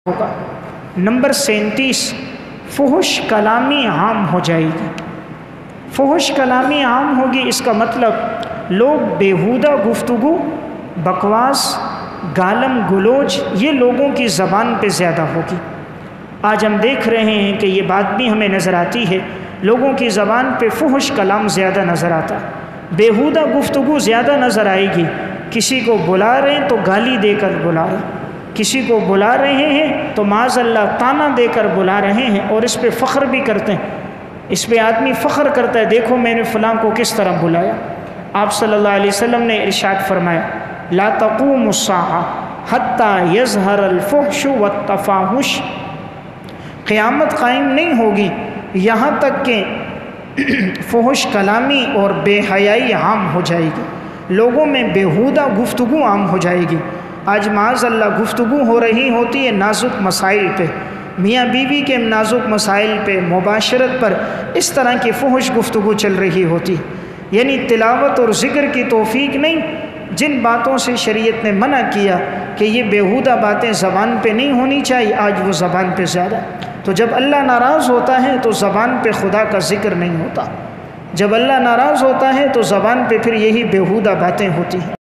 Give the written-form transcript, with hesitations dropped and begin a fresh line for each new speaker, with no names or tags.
ہوگا۔ نمبر 37، فحش کلامی عام ہو جائے گی۔ فحش کلامی عام ہوگی، اس کا مطلب لوگ بیہودہ گفتگو، بکواس، گالم گلوچ یہ لوگوں کی زبان پہ زیادہ ہوگی۔ آج ہم دیکھ رہے ہیں کہ یہ بات بھی ہمیں نظر آتی ہے، لوگوں کی زبان پہ فحش کلام زیادہ نظر آتا، بیہودہ گفتگو زیادہ نظر آئے گی۔ کسی کو بلا رہے ہیں تو گالی دے کر بلا رہے ہیں، کسی کو بلا رہے ہیں تو معاذ اللہ طعنہ دے کر بلا رہے ہیں، اور اس پہ فخر بھی کرتے ہیں۔ اس پہ آدمی فخر کرتا ہے، دیکھو میں نے فلاں کو کس طرح بلایا۔ آپ صلی اللہ علیہ وسلم نے ارشاد فرمایا، لا تقوم الساعہ حتی یظہر الفحش والتفاحش، قیامت قائم نہیں ہوگی یہاں تک کہ فحش کلامی اور بے حیائی عام ہو جائے گی، لوگوں میں بیہودہ گفتگو عام ہو جائے گی۔ آج معاذ اللہ گفتگو ہو رہی ہوتی ہے نازک مسائل پہ، میاں بیوی کے نازک مسائل پہ، مباشرت پر، اس طرح کی فحش گفتگو چل رہی ہوتی، یعنی تلاوت اور ذکر کی توفیق نہیں۔ جن باتوں سے شریعت نے منع کیا کہ یہ بیہودہ باتیں زبان پہ نہیں ہونی چاہیے، آج وہ زبان پہ زیادہ۔ تو جب اللہ ناراض ہوتا ہے تو زبان پہ خدا کا ذکر نہیں ہوتا، جب اللہ ناراض ہوتا ہے تو زبان پہ پھر یہی بیہودہ باتیں ہوتی ہیں۔